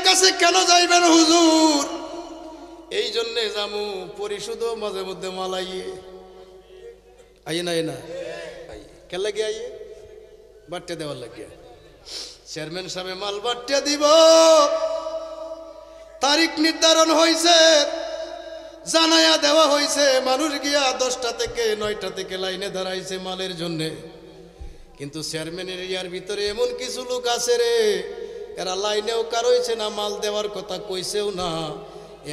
কাছে কেন যাইবেন হুজুর? এই জন্যে যামু পরিশুদ্ধ মাঝে মধ্যে মালাইয়ে আইয়ে না না কে লাগে আইয়ে বাট্টে দেওয়ার লাগে। চেয়ারম্যান সাহেব মাল বাট্টে দিব, তারিখ নির্ধারণ হয়েছে, জানায়া দেওয়া হয়েছে। মানুষ গিয়া 10টা থেকে 9টা থেকে লাইনে দাঁড়াইছে মালের জন্যে। কিন্তু চেয়ারম্যানের এরিয়ার ভিতরে এমন কিছু লোক আছে রে, এরা লাইনেও কারইছে না, মাল দেওয়ার কথা কইছেও না।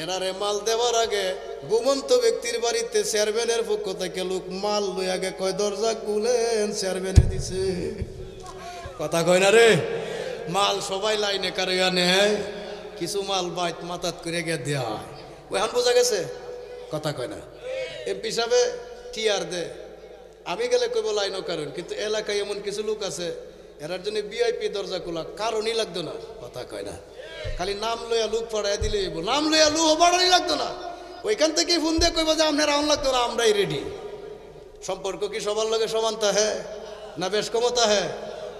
এরারে মাল দেওয়ার আগে ঘুমন্ত ব্যক্তির বাড়িতে চেয়ারম্যানের পক্ষ থেকে লোক মাল লই আগে কয় দরজা খুলেন, চেয়ারম্যানে দিছে। কথা কয় না রে, মাল সবাই লাইনে কারইয়া নেয়, কিছু মাল বাইত মাথাত করে গিয়ে দেওয়া হয়। ওইখান বোঝা গেছে? কথা কয় না। এমপি সাহেব টিআর দে, আমি গেলে কইব লাইনও কারণ, কিন্তু এলাকায় এমন কিছু লোক আছে এরার জন্য ভিআইপি দরজা খোলা কারণই লাগতো না। কথা কয় না, খালি নাম লইয়া লুক পড়াই দিলে নাম লইয়া লু বাড়ানি লাগতো না। ওইখান থেকেই ফোন দিয়ে কইব যে আপনার আউন লাগতো না, আমরাই রেডি। সম্পর্ক কি সবার লগে সমানতা হ্যাঁ না বেশ ক্ষমতা হ্যাঁ?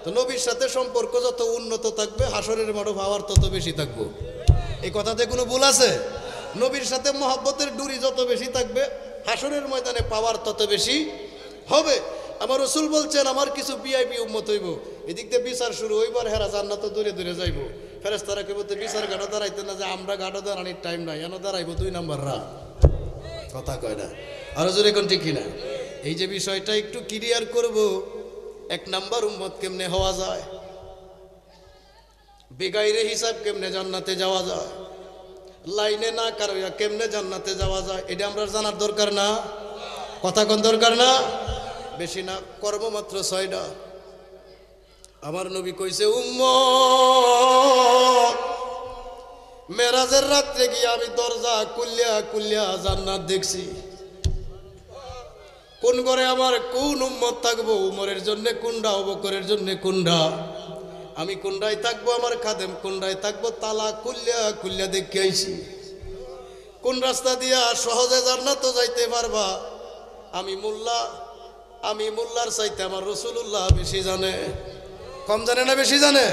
তো নবীর সাথে সম্পর্ক যত উন্নত থাকবে হাসরের মাঠে পাওয়ার তত বেশি থাকবো। এই কথাতে কোনো ভুল আছে? নবীর সাথে মহব্বতের ডুরি যত বেশি থাকবে হাসরের ময়দানে পাওয়ার তত বেশি হবে। আমার রসুল বলছেন আমার কিছু ভিআইপি উম্মত হইব, এদিক দিয়ে বিচার শুরু হইবার, হেরা জান্নাত দূরে দূরে যাইব। ফেরেশতারা কইব তো বিচার ঘাটা দাঁড়াইতে না, যে আমরা ঘাটা দাঁড়ানির টাইম নাই, এনে দাঁড়াইব 2 নাম্বার রা। কথা কয় না, আরো জোরে কোন ঠিক কিনা? এই যে বিষয়টা একটু ক্লিয়ার করব, 1 নাম্বার উম্মত কেমনে হওয়া যায়, বেগাইরে হিসাব কেমনে জান্নাতে যাওয়া যায়, লাইনে না কারইয়া কেমনে জান্নাতে যাওয়া যায়, এটা আমরা জানার দরকার না? কথা কোন দরকার না? বেশি না, কর্ম মাত্র 6টা। আমার নবী কইছে উম্মত মেরাজের রাত্রে গিয়ে আমি দরজা কুল্লিয়া কুল্লিয়া জান্নাত দেখছি। কোন ঘরে আমার কোন উম্মত থাকবো, উমরের জন্য কোনটা, আবুবকরের জন্য কোনটা, আমি কোনটায় থাকবো, আমার খাদেম কোনটায় থাকবো, তালা কুল্লিয়া কুল্লিয়া দেখে আইছি। কোন রাস্তা দিয়া সহজে জান্নাত যাইতে পারবা, আমি মোল্লার চাইতে আমার রসুল্লাহ বেশি জানে। কম জানে না বেশি জানে?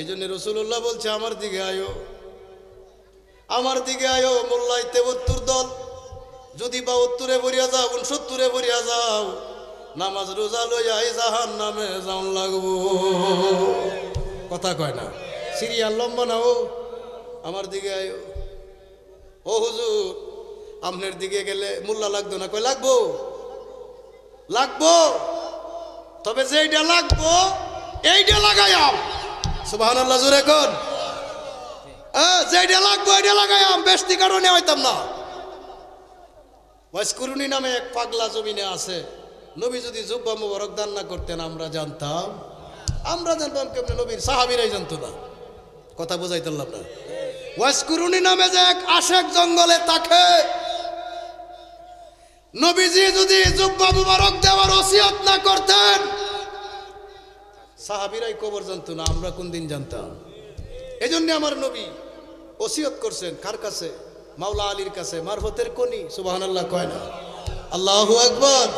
এই জন্য রসুল্লাহ বলছে আমার দিকে আয়ো, আমার দিকে আয়ো। মোল্লাই 73 দল, যদি 72-এ ভরিয়া যাও, 69-এ ভরিয়া যাও, নামাজ রোজা লইয়া এই জাহান নামে যাওন লাগবো। কথা কয় না, সিরিয়াল লম্বা না। ও আমার দিকে আয়ো। ও হুজুর আপনার দিকে গেলে মোল্লা লাগতো না? কয় লাগবো, লাগবো, তবে যেইটা লাগবো এইটা লাগাইয়াম। সুবহানাল্লাহ জোরে কোন। যেইটা লাগবো এইটা লাগাইয়াম, বেশি কারণে হইতাম না। ওয়াসকুরুনি নামে এক পাগলা জমিনে আছে, নবী যদি জুব্বা মুবারক দান না করতেন আমরা জানতাম কেমনে? নবীর সাহাবীরাই জানতো না। কথা বুঝাইতাম না। ওয়াসকুরুনি নামে যে এক আশেক জঙ্গলে থাকে, নবীজি যদি জুব্বা মুবারক দেওয়ার ওসিয়ত না করতেন সাহাবীরাই কবর জানতো না, আমরা কোন দিন জানতাম? এজন্য আমার নবী ওসিয়ত করছেন কার কাছে? মাওলা আলীর কাছে, মারফতের কোনি। সুবহানাল্লাহ কয় না? আল্লাহু আকবার।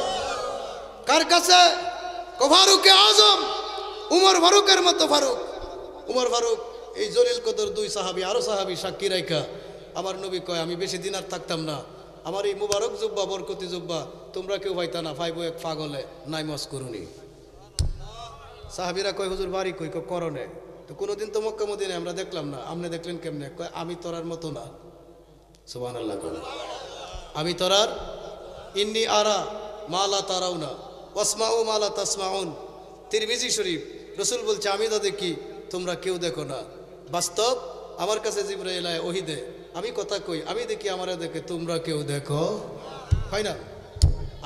কার কাছে? ফারুকে আজম, উমর ফারুকের মতো ফারুক। উমর ফারুক এই জলিল কদর 2 সাহাবী, আরো সাহাবী সাক্ষী রাইখা আমার নবী কয় আমি বেশি দিন আর থাকতাম না, আমার এই মুবারক জুব্বা, বরকতি জুব্বা তোমরা কেউ পাইতা না, পাইবো এক পাগলে নাই মস্করুনি। সাহাবীরা কয় হুজুর বাড়ি কই? করণে। তো কোনোদিন তো মক্কা মদিনায় আমরা দেখলাম না, আপনি দেখলেন কেমনে? কয় আমি তোরার মতো না। সুবহানাল্লাহ কয়, আমি তোরার ইন্নি আরা মালা তারাউনা ওয়াসমাউ মালা তাসমাউন। তিরমিজি শরীফ, রসুল বলছে আমি তো দেখি তোমরা কেউ দেখো না। বাস্তব, আমার কাছে জিবরাইল আয় ওহী দে, আমি কথা কই, আমি দেখি আমারে দেখে তোমরা কেউ দেখো হয় না।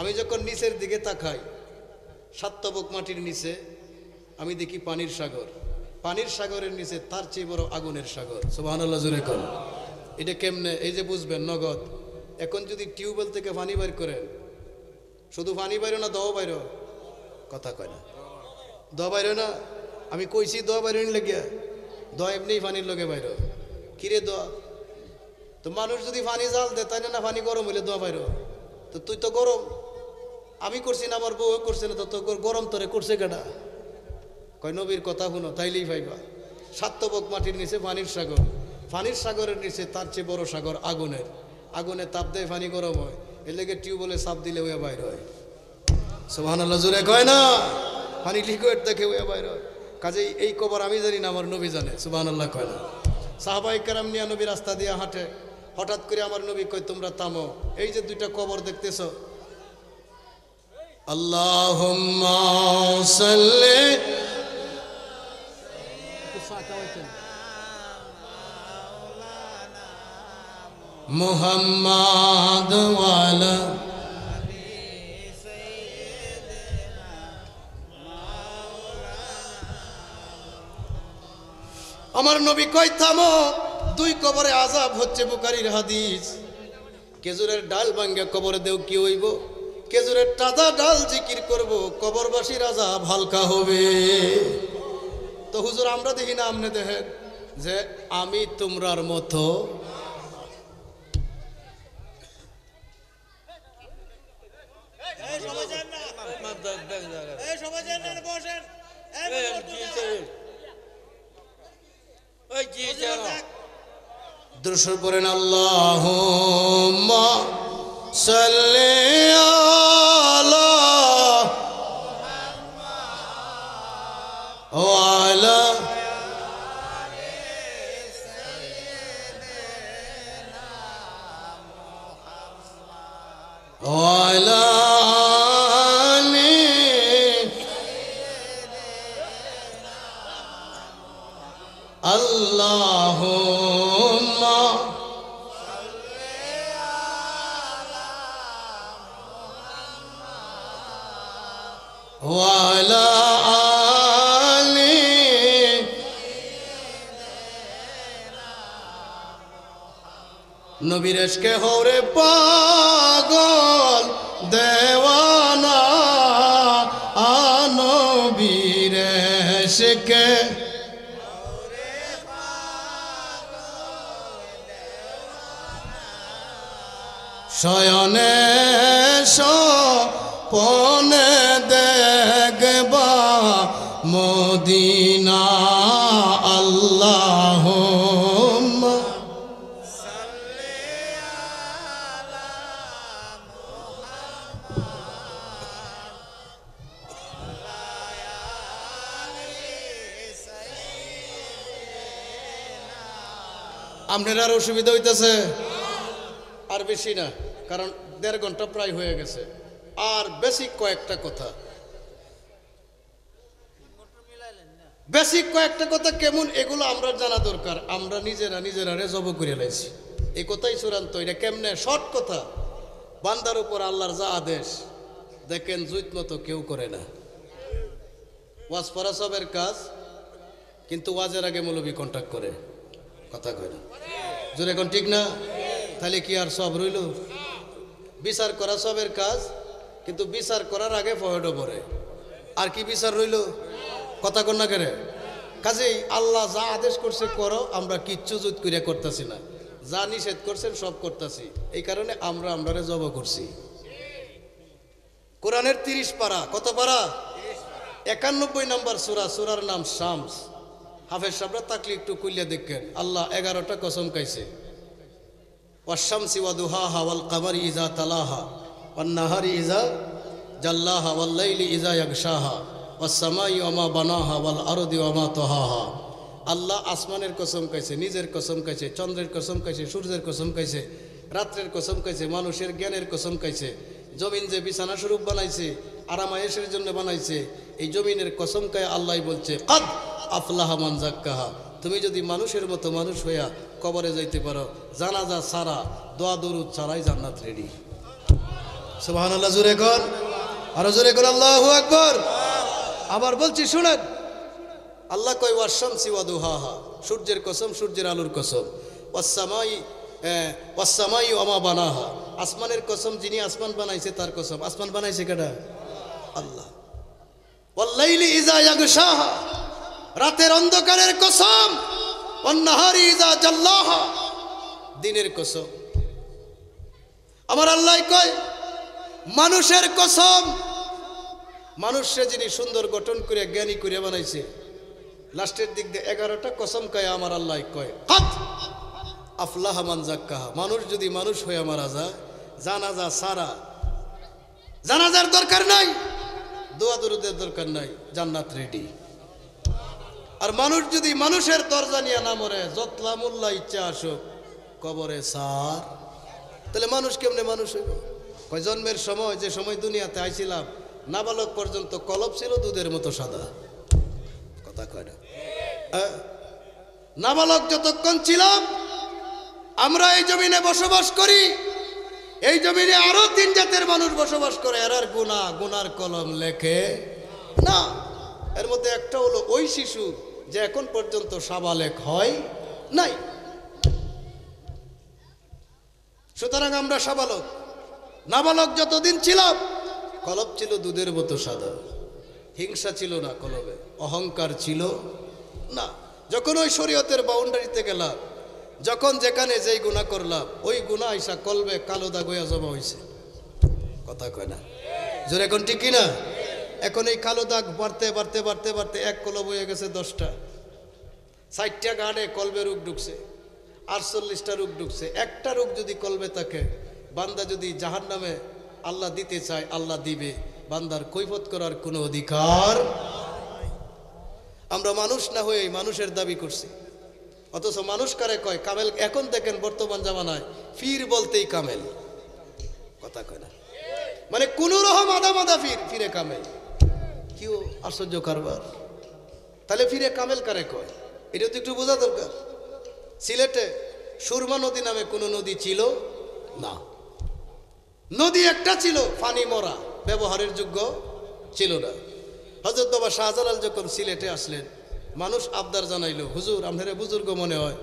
আমি যখন নিচের দিকে তাকাই, 7 তবক মাটির নিচে আমি দেখি পানির সাগর, পানির সাগরের নিচে তার চেয়ে বড় আগুনের সাগর। সুবহানাল্লাহ জোরে কোন। এটা কেমনে? এই যে বুঝবেন নগদ। এখন যদি টিউবওয়েল থেকে পানি বাইর করেন, শুধু পানি বাইরো না দোয়া বাইরো? কথা কয় না, দোয়া বাইরো না? আমি কইছি দোয়া বাইরো নি লাগিয়া, দোয়া এমনি পানির লগে বাইরো। কিরে দোয়া? তো মানুষ যদি পানি জাল দেয় তাই না, পানি গরম হইলে দোয়া বাইরো। তো তুই তো গরম, আমি করছি না, আমার বউ করছে না, তো গরম তোরে করছে কেডা? কয় নবীর কথা শুনো তাইলেই পাইবা। সাত্যবক মাটির নিচে পানির সাগর, পানির সাগরের নিচে তার চেয়ে বড় সাগর আগুনের, আগুনে তাপ দেয় পানি গরম হয়, এর লেগে টিউবওয়েলে চাপ দিলে ওয়া বাইর হয়। সুবহানাল্লাহ জোরে কয় না, পানি লিকুইড দেখে ওয়া বাইর হয়। কাজেই এই কবর আমি জানি না, আমার নবী জানে। সুবহানাল্লাহ কয় না। সাহাবায়ে কেরাম নিয়ে নবী রাস্তা দিয়ে হাঁটে, হঠাৎ করে আমার নবী কয় তোমরা থামো, এই যে দুইটা কবর দেখতেছো, আল্লাহুম্মা সাল্লি মুহাম্মাদ ওয়ালা আমার নবী কয় থামো, দুই কবরে আযাব হচ্ছে, বুখারীর হাদিস। খেজুরের ডাল ভাঙ্গা কবরে দেও কি হইব? খেজুরের তাজা ডাল জিকির করব, কবরবাসীর আযাব হালকা হবে। তো হুজুর আমরা দেখি না, আপনি দেখেন যে আমি তোমরার মতো দুরূদ পড়েন আল্লাহুম্মা সাল্লি আলা ওয়ালা ওয়ালা আল্লাহুম্মা ওয়ালা আলি নবীর ইশকে হরে পাগল দেওয়ানা নবীর ইশকে শয়নে স্বপনে দেখবা মদিনা আল্লাহুম্মা সাল্লি আলা মুহাম্মাদ। আপনার আর অসুবিধা হইতেছে? আর বেশি না, কারণ 1.5 ঘন্টা প্রায় হয়ে গেছে। আর বেসিক কয়েকটা কথা, বেসিক কয়েকটা কথা কেমন এগুলো আমরা জানা দরকার। আমরা নিজেরা জব করে লাইছি, এই কথাই চূড়ান্ত। এটা কেমনে? শর্ট কথা, বান্দার উপর আল্লাহর যা আদেশ দেখেন জুত মতো কেউ করে না। ওয়াজ পড়া সবের কাজ, কিন্তু ওয়াজের আগে মৌলবী কন্ট্যাক্ট করে, কথা কয় না। জোরে এখন ঠিক না? তাহলে কি আর সব রইল? বিচার করা সবের কাজ, কিন্তু বিচার করার আগে ফহেডও পড়ে, আর কি বিচার রইল? কথা কন না কেরে? কাজেই আল্লাহ যা আদেশ করছে করো, আমরা কিচ্ছু জুত করিয়া করতেছি না। যা নিষেধ করছেন সব করতেছি। এই কারণে আমরা জব করছি। কোরআনের 30 পারা, কত পারা? 91 নম্বর সূরা, সূরার নাম শামস। হাফেজ সাহেবরা তাকলি একটু কুলিয়া দেখেন, আল্লাহ 11টা কসম খাইছে। ওয়াশ-শামসি ওয়া দুহাহা ওয়াল কামারি ইযা তালাহা ওয়ান নাহারি ইযা জাল্লাহা ওয়াল লাইলি ইযা ইয়াগশাহা ওয়াস সামাই ওয়া মা বানাহা ওয়াল আরদি ওয়া মা তাহাহা। আল্লাহ আসমানের কসম খাইছে, নিজের কসম খাইছে, চন্দ্রের কসম খাইছে, সূর্যের কসম খাইছে, রাত্রের কসম খাইছে, মানুষের জ্ঞানের কসম খাইছে। জমিন যে বিছানা স্বরূপ বানাইছে, আরামায়েশের জন্য বানাইছে, এই জমিনের কসম খায় আল্লাহ বলছে কাদ আফলাহা মান যাক্কাহা। তুমি যদি মানুষের মতো মানুষ হইয়া কবরে যাইতে পারো, জানাজা ছাড়া, দোয়া দরুদ ছাড়াই জান্নাত রেডি। সুবহানাল্লাহ জোরে কর, আরো জোরে কর আল্লাহু আকবার। আবার বলছি শুনেন, আল্লাহ কয় ওয়াশ-শামসি ওয়া দুহাহা, সূর্যের কসম, সূর্যের আলোর কসম। ওয়াস সামাই ওয়া মা বানাহা, আসমানের কসম, যিনি আসমান বানাইছে তার কসম। আসমান বানাইছে কেডা? আল্লাহ। ওয়াল লাইলি ইযা ইয়াগশাহা, রাতের অন্ধকারের কসম। ওয়ান নাহারি ইযা জাল্লাহা, দিনের কসম। আমার আল্লাহ কয় মানুষের কসম, মানুষে যিনি সুন্দর গঠন করে জ্ঞানী করে বানাইছে, লাস্টের দিক দিয়ে 11টা কসম কয় আমার আল্লাহ কয় কাত আফলাহ মান যাক্কাহা। মানুষ যদি মানুষ হয়ে মারা যায়, জানাজা সারা, জানাজার দরকার নাই, দোয়া দরুদের দরকার নাই, জান্নাত রেডি। আর মানুষ যদি মানুষের দরজা নিয়ে না মরে, যতলা মোল্লা ইচ্ছা আসুক কবরে সার, তাহলে মানুষ কেমনে মানুষ হইব? কয় জন্মের সময়, যে সময় দুনিয়াতে আইছিলাম, নাবালক পর্যন্ত কলব ছিল দুধের মতো সাদা। কথা কয় না? নাবালক যতক্ষণ ছিলাম, আমরা এই জমিনে বসবাস করি, এই জমিনে আরো 3 জাতের মানুষ বসবাস করে, এরার গুনাহ গুনার কলম লেখে না। এর মধ্যে একটা হলো ওই শিশু যে এখন পর্যন্ত সাবালেক হয় নাই। সুতরাং আমরা সাবালক, নাবালক যতদিন ছিলাম, কলব ছিল দুধের মতো সাদা, হিংসা ছিল না কলবে, অহংকার ছিল না। যখন ওই শরীয়তের বাউন্ডারিতে গেলাম, যখন যেখানে যেই গুনাহ করলাম, ওই গুনাহ আইসা কলবে কালো দাগ হইয়া জমা হইছে। কথা কয় না? জোরে এখন ঠিক না? এখন এই কালো দাগ বাড়তে বাড়তে বাড়তে বাড়তে এক কলব হয়ে গেছে 10টা, 60টা গাড়ে কলবে রোগ ঢুকছে, 48টা রোগ ঢুকছে। একটা রোগ যদি কলবে থাকে, বান্দা যদি জাহান্নামে আল্লাহ দিতে চায়, আল্লাহ দিবে, বান্দার কৈফত করার কোনো অধিকার। আমরা মানুষ না হয়ে মানুষের দাবি করছি, অথচ মানুষ কারে কয় কামেল। এখন দেখেন বর্তমান জামানায় ফির বলতেই কামেল। কথা কয় না? মানে কোন রকম আদা মাদা ফিরে কামেল। কিও আশ্চর্য কারবার। তাহলে ফিরে কামেল কারে কয়? এটা তো একটু বোঝা দরকার। সিলেটে সুরমা নদী নামে কোনো নদী ছিল না। নদী একটা ছিল, পানি মরা, ব্যবহারের যোগ্য ছিল না। হযরত বাবা শাহজালাল যখন সিলেটে আসলেন, মানুষ আবদার জানাইলো, হুজুর আপনারা বুজুর্গ মনে হয়,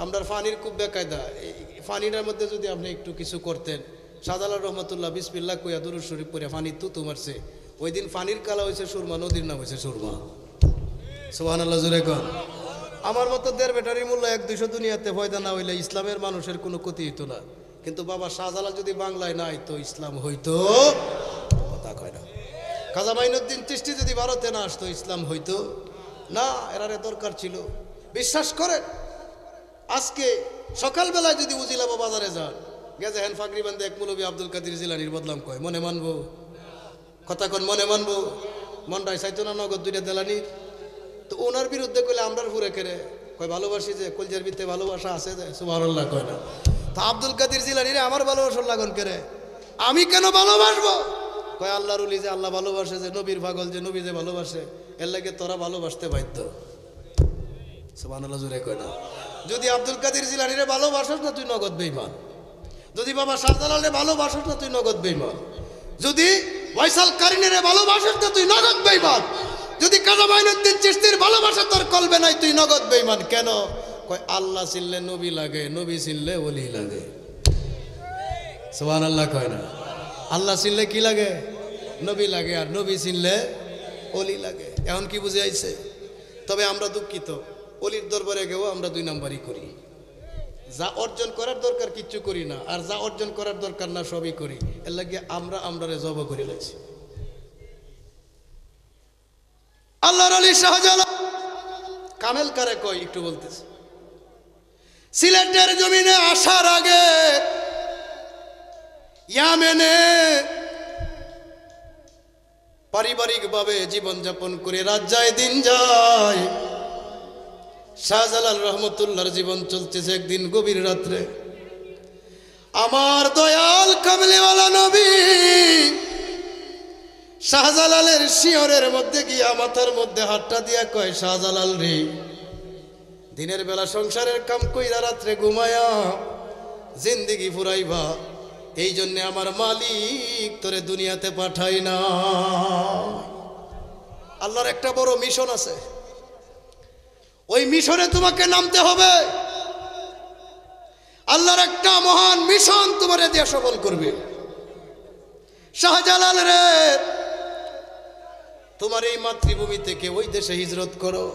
আপনার পানির খুব বেকায়দা, এই পানিটার মধ্যে যদি আপনি একটু কিছু করতেন। শাহজালাল রহমতুল্লাহ বিসমিল্লাহ কইয়া দুরূদ শরীফ পড়ে পানি তুতু মারছে। ওই দিন পানির কালা হয়েছে সুরমা, নদীর নাম হয়েছে সুরমা। সুবহানাল্লাহ জোরে কর। আমার মতো 1.5 ব্যাটারি মূল্য 1-200 দুনিয়াতে ফয়দা না হইলে ইসলামের মানুষের কোনো ক্ষতি হইতো না। কিন্তু বাবা শাহজালাল যদি বাংলায় না আইতো, ইসলাম হইতো। কথা কয় না? খাজা মাইনুদ্দিন চিশতি যদি ভারতে না আসতো, ইসলাম হইতো না। এরারে দরকার ছিল। বিশ্বাস করেন, আজকে সকালবেলায় যদি উজিলাবা বাজারে যান, গেছে হেন ফাকরি বান্ধে এক মৌলবী আব্দুল কাদের জিলানির বদলাম কয়, মনে মানবো? কথা কন, মনে মানবো? মনটাই চাইতো না নগদ 2টা দেলানির? তো ওনার বিরুদ্ধে কইলে আমরার ফুরে কেড়ে কয় ভালোবাসি, যে কলজার ভিতরে ভালোবাসা আছে, যে সুবহানাল্লাহ কয় না? তো আব্দুল কাদের জিলানিরে আমার ভালোবাসার লাগন কেড়ে, আমি কেন ভালোবাসবো? কয় আল্লাহর ওলি যে আল্লাহ ভালোবাসে, যে নবীর পাগল যে নবী যে ভালোবাসে, এর লাগে তোরা ভালোবাসতে বাধ্য। সুবহানাল্লাহ জোরে কয় না? যদি আব্দুল কাদের জিলানিরে ভালোবাসস না, তুই নগদ বেঈমান। যদি বাবা শাহজালালে ভালোবাসস না, তুই নগদ বেঈমান। যদি ওয়াইসাল কারিনের ভালোবাসস না, তুই নগদ বেঈমান। যদি খাজা মাইনুদ্দিন চিশতির ভালোবাসা তোর কলবে নাই, তুই নগদ বেঈমান। কেন? কয় আল্লাহ চিনলে নবী লাগে, নবী চিনলে ওলি লাগে। সুবহানাল্লাহ কয় না? আল্লাহ চিনলে কি লাগে? নবী লাগে, আর নবী চিনলে ওলি লাগে। এখন কি বুঝে আইছে? তবে আমরা দুঃখিত, ওলির দরবারে গেও আমরা 2 নাম্বারই করি। যা অর্জন করার দরকার কিচ্ছু করি না, আর যা অর্জন করার দরকার না সবই করি। এর লাগে আমরারে জব করে লাগছি। আল্লাহর ওলি শাহজালাল কামেল কারে কয় একটু বলতেছে। সিলেটের জমিনে আসার আগে ইয়ামেনে পারিবারিকভাবে জীবনযাপন করে রাত যায় দিন যায়। শাহজালাল রহমতুল্লাহর জীবন চলতেছে। একদিন গভীর রাত্রে আমার দয়াল কামলিওয়ালা নবী শাহজালালের শিয়রের মধ্যে গিয়া মাথার মধ্যে হাতটা দিয়া কয়, শাহজালাল রে, দিনের বেলা সংসারের কাম কইরা রাত্রে ঘুমায়া জিন্দেগি ফুরাইবা, এই জন্যে আমার মালিক তোরে দুনিয়াতে পাঠাই না। আল্লাহর একটা বড় মিশন আছে, ওই মিশনে তোমাকে নামতে হবে। আল্লাহর একটা মহান মিশন তোমারে দিয়ে সফল করবে। শাহজালাল রে, তোমার এই মাতৃভূমি থেকে ওই দেশে হিজরত করো।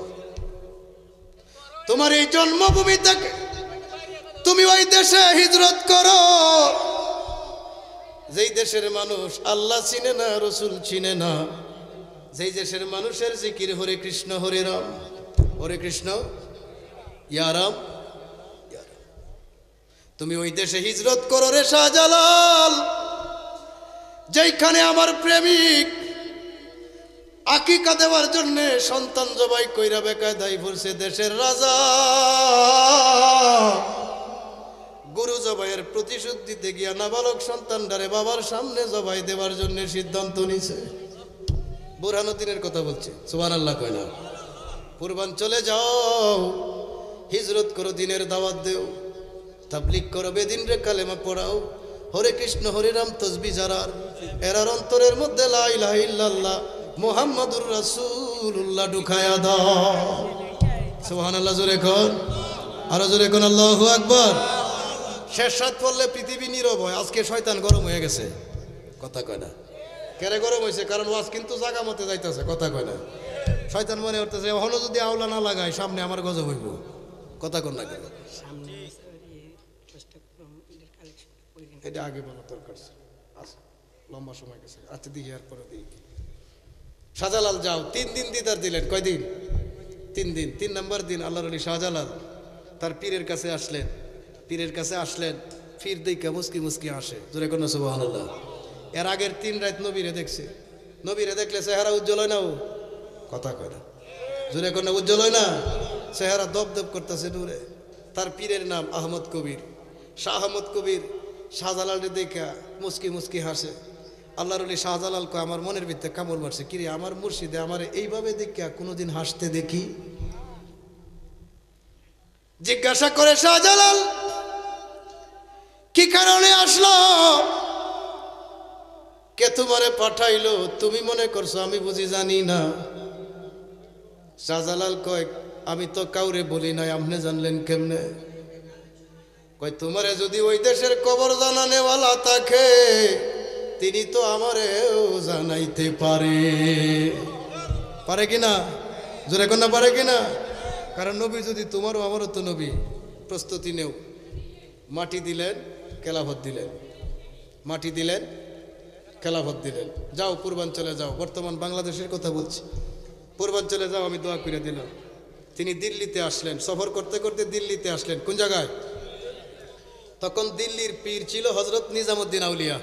তোমার এই জন্মভূমি থেকে তুমি ওই দেশে হিজরত করো, যেই দেশের মানুষ আল্লাহ চিনে না, রসুল চিনে না, যেই দেশের মানুষের জিকির হরে কৃষ্ণ হরে রাম, হরে কৃষ্ণ, ইয়া রাম। তুমি ওই দেশে হিজরত করো রে শাহজালাল, যেখানে আমার প্রেমিক আকিকা দেওয়ার জন্য সন্তান জবাই কইরা বেকায়দায় পড়ছে দেশের রাজা। গরু জবাইয়ের প্রতিশোধ দিতে গিয়া নাবালক সন্তানটারে বাবার সামনে জবাই দেওয়ার জন্য সিদ্ধান্ত নিছে। বুরহানুদ্দিনের কথা বলছে, সুবহানাল্লাহ কয় না? পূর্বাঞ্চলে যাও, হিজরত করো, দিনের দাওয়াত দেও, তাবলীগ করো, বেদিন রে কালেমা পড়াও, হরে কৃষ্ণ হরে রাম তসবি জারার এরার অন্তরের মধ্যে লা ইলাহা ইল্লাল্লাহ মুহাম্মাদুর রাসূলুল্লাহ ঢুকায়া দাও। সুবহানাল্লাহ জোরে কোন, আরো জোরে কোন আল্লাহু আকবার। শেষ রাত পড়লে পৃথিবী নীরব হয়। আজকে শয়তান গরম হয়ে গেছে, কথা কয় না? কেন গরম হয়েছে? কারণ ওয়াজ কিন্তু জাগা মতে যাইতেছে, কথা কয় না? শয়তান মনে করতেছে হলো যদি আওলা না লাগায় সামনে আমার গজব হইব, কথা কন না কেন? এটা আগে বলা দরকার, লম্বা সময় গেছে। আচ্ছা দিই, আর পরে দিই। শাহজালাল যাও, 3 দিন দিদার দিলেন। কয়দিন? 3 দিন। 3 নম্বর দিন আল্লাহর ওলি শাহজালাল তার পীরের কাছে আসলেন। পীরের কাছে আসলেন, পীর দেখে মুস্কি মুস্কি আসে, জোরে কোন সুবহানাল্লাহ। এর আগের 3 রাত নবীরে দেখছে। নবীরে দেখলে চেহারা উজ্জ্বল হয় না? ও কথা কয় না, জোরে কোন উজ্জ্বল হয় না? চেহারা দপ দপ করতেছে নূরে। তার পীরের নাম আহমদ কবির। শাহ আহমদ কবির শাহজালালকে দেখা মুস্কি মুস্কি হাসে। আল্লাহর ওলি শাহজালাল কয়, আমার মনের ভিতরে কামড় মারছে, কিরে আমার মুর্শিদে আমার এইভাবে দেখা কোনোদিন হাসতে দেখি? জিজ্ঞাসা করে শাহজালাল, কি কারণে আসলো? কে তোমারে পাঠাইলো? তুমি মনে করছো আমি বুঝি জানি না? শাহজালাল কয়, আমি তো কাউরে বলি নাই, আপনি জানলেন কেমনে? কয়, তোমারে যদি ওই দেশের কবর জানানেওয়ালা থাকে তিনি তো আমারেও জানাইতে পারে। পারে কিনা? জোরে কোন পারে কিনা? কারণ নবী যদি তোমারও আমারও তো নবী। প্রস্তুতি নেও। মাটি দিলেন, খেলাফত দিলেন, মাটি দিলেন, খেলাফত দিলেন। যাও পূর্বাঞ্চলে যাও, বর্তমান বাংলাদেশের কথা বলছি। পূর্বাঞ্চলে যাও, আমি দোয়া করে দিলাম। তিনি দিল্লিতে আসলেন, সফর করতে করতে দিল্লিতে আসলেন। কোন জায়গায়? তখন দিল্লির পীর ছিল হযরত নিজামুদ্দিন আউলিয়া।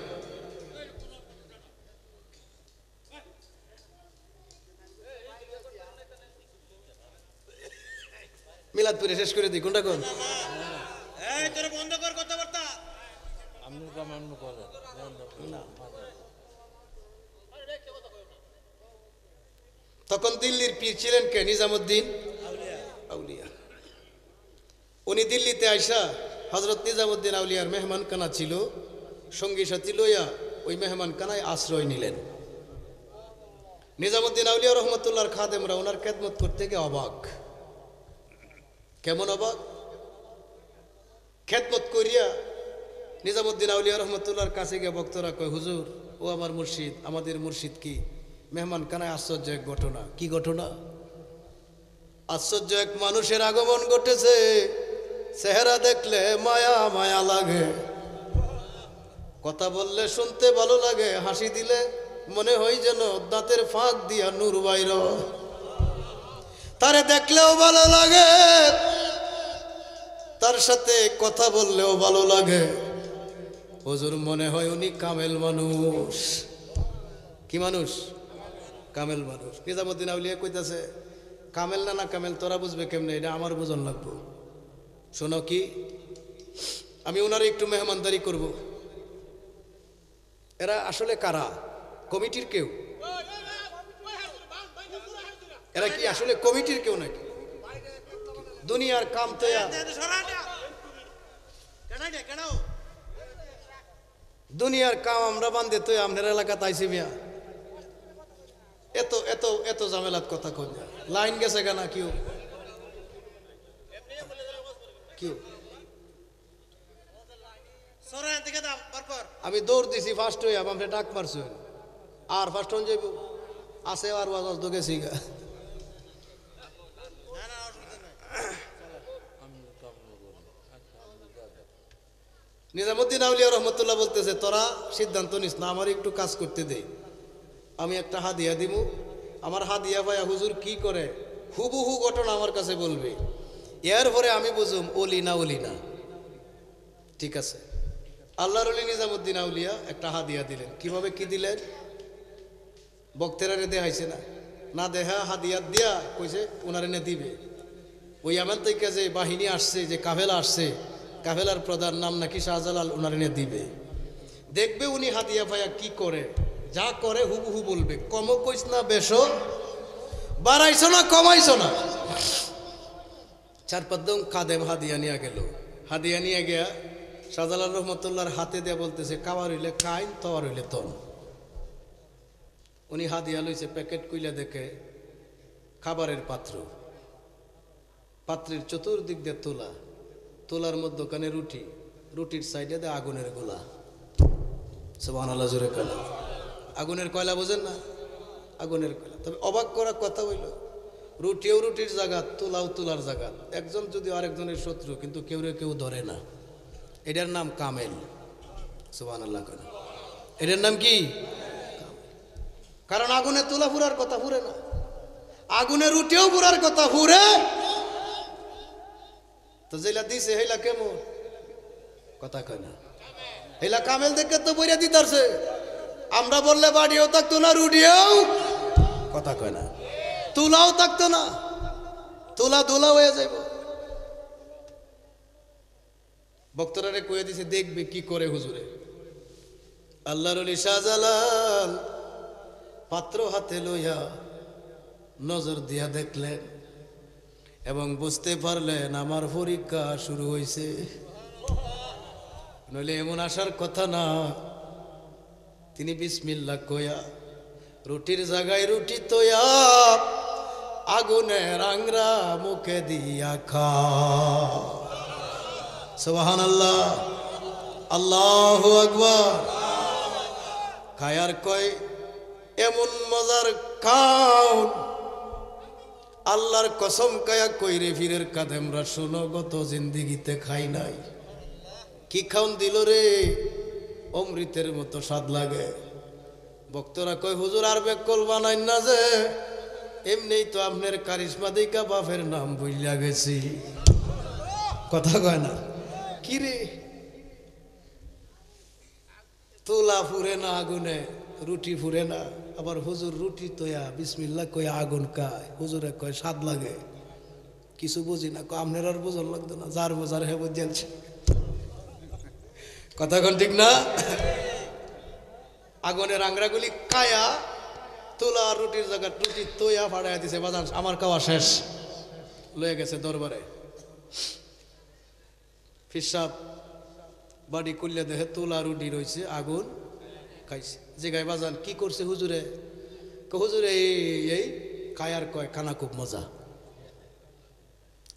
মিলাদপুরে শেষ করে দিই, কোনটা কোন? তখন দিল্লির পীর ছিলেন কে? নিজামুদ্দিন আউলিয়া। উনি দিল্লিতে আইসা হযরত নিজামুদ্দিন আউলিয়ার মেহমান কানা ছিল, সঙ্গী সাথী লইয়া ওই মেহমান কানায় আশ্রয় নিলেন। নিজামুদ্দিন আউলিয়া রহমতুল্লাহর খাদেমরা ওনার খেদমত করতে গিয়ে অবাক। কেমন অবাক? খেদমত করিয়া নিজামুদ্দিন আউলিয়া রহমতুল্লাহর কাছে গিয়ে বক্তরা কয়, হুজুর ও আমার মুর্শিদ, আমাদের মুর্শিদ কি মেহমান কানায় আশ্চর্য এক ঘটনা। কি ঘটনা? আশ্চর্য এক মানুষের আগমন ঘটেছে, চেহারা দেখলে মায়া মায়া লাগে, কথা বললে শুনতে ভালো লাগে, হাসি দিলে মনে হয় যেন দাঁতের ফাঁক দিয়া নূর বাইর, তারে দেখলেও ভালো লাগে, তার সাথে কথা বললেও ভালো লাগে। হুজুর মনে হয় উনি কামেল মানুষ। কি মানুষ? কামেল মানুষ। নিজামুদ্দিন আউলিয়া কইতাছে, কামেল না কামেল তোরা বুঝবে কেমনে, এটা আমার বুঝন লাগবো। শোনো কি, আমি ওনারে একটু মেহমানদারি করব। এরা আসলে কারা? কমিটির কেউ? এরা কি আসলে কমিটির কেউ নাকি? দুনিয়ার কাম তো দুনিয়ার কাম আমরা বান্ধে তো আপনার এলাকা তাইছি মিয়া, এত এত এত ঝামেলাত কথা কই না। লাইন গেছে কেনা? কেউ কেউ আমি দৌড় দিছি ফার্স্ট হইয়া, আপনি ডাক মারছো আর ফার্স্ট হন যাইব আছে আর ওয়াজ তো গেছি গা। নিজামুদ্দিন আউলিয়া রহমতুল্লাহ বলতেছে, তোরা সিদ্ধান্ত নিস না, আমার একটু কাজ করতে দে, আমি একটা হাদিয়া দিব। আমার হাদিয়া ভাইয়া হুজুর কি করে হুবহু ঘটনা আমার কাছে বলবে, এরপরে আমি বুঝুম অলি না অলি না। ঠিক আছে, আল্লাহর অলি নিজামুদ্দিন আউলিয়া একটা হাদিয়া দিলেন। কিভাবে কি দিলেন? বক্তেরা দেখাইছে না, না দেখা হাদিয়া দিয়া কইছে ওনারে নে দিবে। ওই আমার থেকে যে বাহিনী আসছে, যে কাফেলা আসছে, কাফেলার প্রধান নাম নাকি শাহজালাল, ওনারে নে দিবে। দেখবে উনি হাদিয়া ভাইয়া কি করে, যা করে হুবহু বলবে। কম কইস না বেশো, বাড়াইছো না কমাইছো না। 4-5 জন খাদেম হাদিয়া নিয়ে গেল। হাদিয়া নিয়ে গিয়া শাহজালাল রহমতুল্লাহর হাতে দেয়া বলতেছে, কাবার হইলে কাইন, তওয়ার হইলে তন। উনি হাদিয়া লইছে, প্যাকেট কইলা দেখে খাবারের পাত্র, পাত্রের চতুর্দিক দিয়ে তোলা, তোলার মধ্যখানে রুটি, রুটির সাইডে দিয়ে আগুনের গোলা। সুবহানাল্লাহ জোরে কয়লা, আগুনের কয়লা বোঝেন না? আগুনের কয়লা। তবে অবাক করার কথা হইল, রুটিও রুটির জায়গা, তোলাও তোলার জায়গা। একজন যদি আরেকজনের শত্রু, কিন্তু কেউ কেউ ধরে না। এটার নাম কামেল। সুবহানাল্লাহ কয়লা, এটার নাম কি? কারণ আগুনে তোলা ফুরার কথা ফুরে না, আগুনে রুটিও ফুরার কথা ফুরে। তো যেটা দিছে হেলা কেমন কথা কয় না, হেলা কামেল দেখে তো বইরা দিতারছে। আমরা বললে বাড়িও থাকতো না, রুটিও কথা কয় না, তুলাও থাকতো না, তুলা ধুলা হয়ে যাইব। বক্তরারে কয়ে দিছে, দেখবে কি করে হুজুরে। আল্লাহর ওলি শাহজালাল পাত্র হাতে লইয়া নজর দিয়া দেখলেন এবং বুঝতে পারলেন আমার পরীক্ষা শুরু হয়েছে। নইলে এমন আসার কথা না। তিনি বিসমিল্লাহ কয়া রুটির জায়গায় রুটি তোয়া আগুনের আংরা মুখে দিয়া খা। সুবহানাল্লাহ, আল্লাহু আকবার। খায়ার কয় এমন মজার খাও, আল্লাহর কসম কায়া কইরে ফিরের কাদেমরা শোনো, গত জিন্দিগিতে খাই নাই। কি খাউন দিল রে, অমৃতের মতো স্বাদ লাগে। ভক্তরা কয় হুজুর আর বেকল বানাই না যে, এমনিই তো আপনার কারিশমা দিকা বাপের নাম বইলা গেছি। কথা কয় না কি রে, তোলা ফুরে না আগুনে, রুটি ফুরে না। আবার হুজুর রুটি তোয়া বিসমিল্লাহ কয়া আগুন খায়, হুজুরে কয় স্বাদ লাগে। কিছু বুঝি না, আপনার আর বোঝার লাগতো না, যার বোঝার হে বুঝছে। কথা কোন ঠিক না? আগুনের আংরাগুলি কায়া তোলা রুটির জায়গা রুটি তোয়া ফাড়াইয়া দিছে। বাজান আমার খাওয়া শেষ, লয়ে গেছে দরবারে। ফিসাব বাড়ি করলে দেখে তোলা রুটি রয়েছে, আগুন খাইছে। যে গাই বাজান কি করছে হুজুরে? হুজুরে এই কায়ার কয় খানা খুব মজা।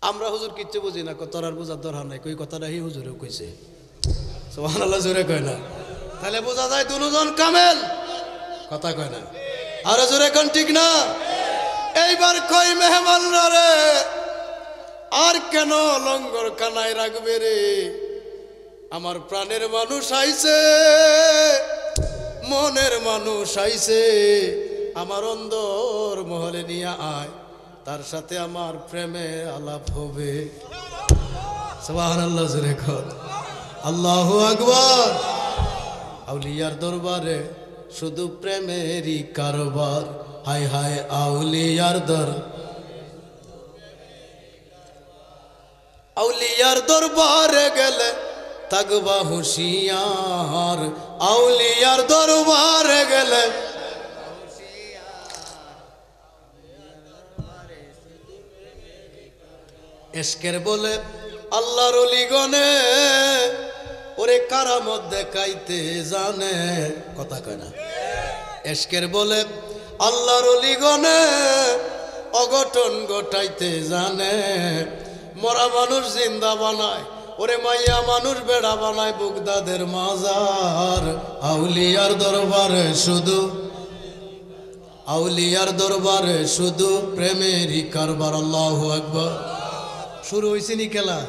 আমরা হুজুর কিচ্ছু বুঝি না, তোরার বোঝার দরকার নাই, কই কথাটা হি হুজুরেও কইছে। সুবহানাল্লাহ জোরে কয় না, তাহলে বোঝা যায় দুজন কামেল। কথা কয় না, আরো জোরে কোন ঠিক না? এইবার কই মেহমানরা রে, আর কেন লঙ্গর কানায় রাখবে রে? আমার প্রাণের মানুষ আইছে, মনের মানুষ আইছে, আমার অন্তর মহলে নিয়ে আয়, তার সাথে আমার প্রেমে আলাপ হবে। সুবহানাল্লাহ জোরে কর, আল্লাহু আকবার। আউলিয়ার দরবারে শুধু প্রেমেরই কারবার, হায় হায় আউলিয়ার আউলিয়ার দরবারে গেলে থাকবা হুঁশিয়ার, আউলিয়ার দরবারে গেলে। এশকের বলে আল্লাহর ওলিগণে ওরে কারামত দেখাইতে জানে। কথা কয় না, এশকের বলে আল্লাহর ওলিগণে অঘটন ঘটাইতে জানে। মরা মানুষ জিন্দা বানায়, ওরে মাইয়া মানুষ বেড়া বানায় বুগদাদের মাজার। আউলিয়ার দরবারে শুধু, আউলিয়ার দরবারে শুধু প্রেমেরই কারবার। আল্লাহু আকবার। শুরু হয়েছে নি খেলা?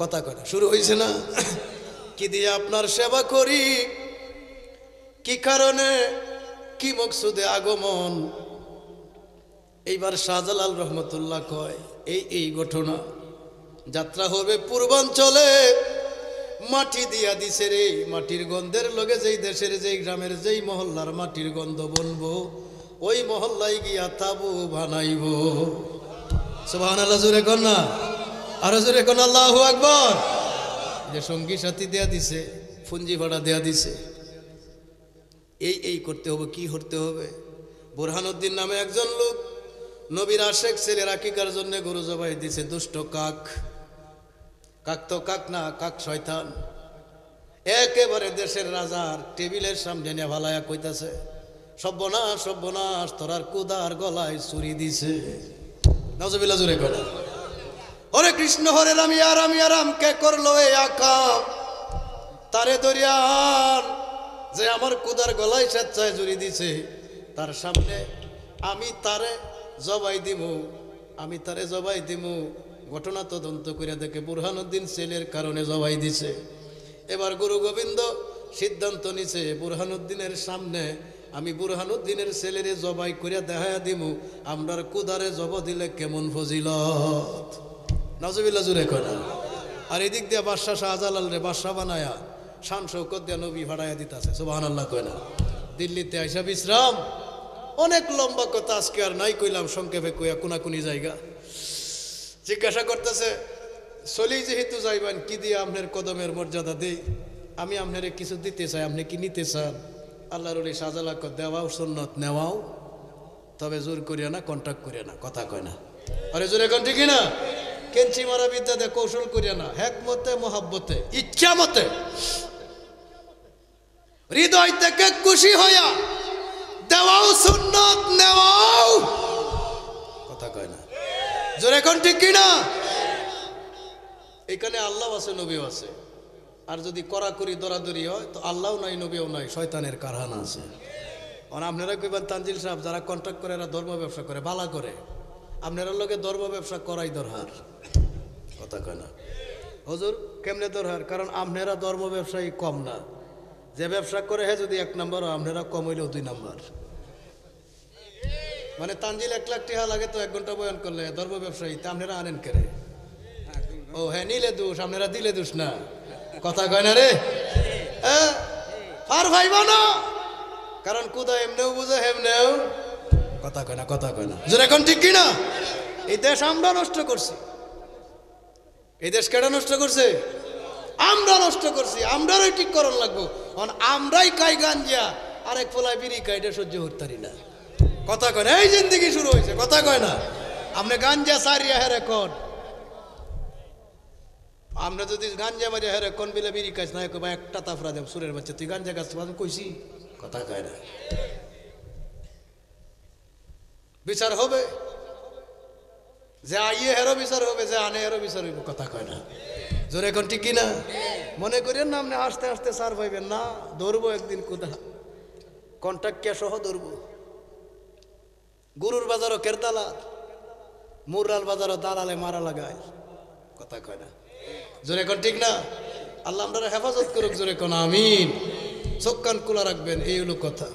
কথা কয়, শুরু হয়েছে না? কি দিয়ে আপনার সেবা করি, কি কারণে, কি মকসুদে আগমন, এইবার শাহজালাল রহমতুল্লাহ কয় এই ঘটনা, যাত্রা হবে পূর্বাঞ্চলে, মাটি দিয়া দিছে রে, মাটির গন্ধের লগে যেই দেশের যেই গ্রামের যেই মহল্লার মাটির গন্ধ বনবো, ওই মহল্লায় গিয়া তাবু বানাইব। সুবহানাল্লাহ জোরে কর না, আরো জোরে কর, আল্লাহু আকবার। যে সঙ্গী সাথী দেয়া দিছে, পুঞ্জি ভাড়া দেয়া দিছে, এই করতে হবে, কি করতে হবে। বুরহানুদ্দিন নামে একজন লোক নবীর আশেক ছেলের আকিকার জন্য গরু জবাই দিছে। দুষ্ট কাক, কাক তো কাক না, কাক শয়তান। একেবারে দেশের রাজার টেবিলের সামনে নিয়ে ভালায়া কইতাছে, সর্বনাশ সর্বনাশ, তোরার কুদার গলায় চুরি দিছে। নাউজুবিল্লাহ জোরে কয়। হরে কৃষ্ণ হরে রাম, ইয়া রাম কে করলো এই আকাম, তারে দরিয়ান যে আমার কুদার গলায় স্বেচ্ছায় চুরি দিছে, তার সামনে আমি তারে জবাই দিমু, আমি তারে জবাই দিমু। ঘটনা তদন্ত করে দেখে বুরহানুদ্দিন ছেলের কারণে জবাই দিছে। এবার গুরু গোবিন্দ সিদ্ধান্ত নিছে, বুরহানুদ্দিনের সামনে আমি বুরহানুদ্দিনের ছেলেরে জবাই করে দেখায়া দিমু আমরার কুদারে জব দিলে কেমন ফজিলত। নাউজুবিল্লাহ জোরে কয় না। আর এদিক দিয়ে বাদশাহ শাহজালাল রে বাদশাহ বানায়া শান শৌকত দিয়া নবী ভাড়াইয়া দিতেছে। সুবহানাল্লাহ কয় না। দিল্লিতে আইসা বিশ্রাম। অনেক লম্বা কথা, আজকে আর নাই কইলাম, সংক্ষেপে কইয়া কোনাকুনি জায়গা। জিজ্ঞাসা করতেছে, চলি যেহেতু যাইবেন, কি দিয়ে আপনার কদমের মর্যাদা দেই? আমি আপনারে কিছু দিতে চাই, আপনি কি নিতে চান? আল্লাহর ওলি শাহজালাল কয়, দেওয়াও সুন্নত, নেওয়াও, তবে জোর করিয়া না, কন্ট্যাক্ট করিয়া না। কথা কয় না, আরে জোরে কোন ঠিকই না। কেঞ্চি মারা বিদ্যা দে, কৌশল করিয়া না, হেকমতে মহাব্বতে ইচ্ছা মতে হৃদয় থেকে খুশি হইয়া দেওয়াও সুন্নত, নেওয়াও। কথা কয় না, জোরে কোন ঠিক কিনা। এখানে আল্লাহ আছে, নবীও আছে। আর যদি কড়াকড়ি দরাদরি হয় তো আল্লাহও নাই, নবীও নাই, শয়তানের কারখানা আছে। আর আপনারা কইবেন তানজিল সাহেব, যারা কন্ট্রাক্ট করে এরা ধর্ম ব্যবসা করে, বালা করে। আপনারা লোকে ধর্ম ব্যবসা করাই দরকার। কথা কয় না, হুজুর কেমনে দরকার? কারণ আপনারা ধর্ম ব্যবসায়ী কম না, যে ব্যবসা করে হে যদি 1 নম্বর, আপনারা কম হইলেও 2 নম্বর। মানে তানজিল 1 লাখ টাকা লাগে তো 1 ঘন্টা বয়ান করলে, ধর্ম ব্যবসায়ী তা আপনারা আনেন কেড়ে? ও হ্যাঁ, নিলে দোষ, আপনারা দিলে দোষ না। কথা কয় না রে, আর ভাইবা না, কারণ কুদা এমনেও বুঝে হেমনেও। কথা কয় না, কথা কয় না, জোরে এখন ঠিক কিনা। এই দেশ আমরা নষ্ট করছি, এই দেশ কেডা নষ্ট করছে? আমরা নষ্ট করছি, আমরাই ঠিক করণ লাগবো। আমরাই খাই গাঞ্জা, আরেক ফোলায় বিড়ি খাই, এটা সহ্য করতারি না। কথা কয় না, এই জিন্দিগি শুরু হয়েছে। কথা কয় না, আপনি গাঞ্জা সারিয়া হেরে কন, আমরা যদি গাঞ্জা মারিয়া হেরে কোন বিলে বিড়ি খাইস না, কবা একটা তাফরা দেব সুরের বাচ্চা, তুই গাঞ্জা গাছ কইছি। কথা কয় না, বিচার হবে, যে আইয়ে হেরো বিচার হবে, যে আনে হেরো বিচার হইব। কথা কয় না, জোরে এখন ঠিক কিনা। মনে করেন না আপনি আস্তে আস্তে সার পাইবেন না, ধরবো একদিন কোথা কন্ট্রাক্ট কে সহ ধরবো। গুরুর বাজারও কেরদালাল, মুরাল বাজারও দালালে মারা লাগায়। কথা কয় না, জোরে এখন ঠিক না। আল্লাহ আমরা হেফাজত করুক, জোরে কোন আমিন। চোখ কান খোলা রাখবেন, এই হলো কথা।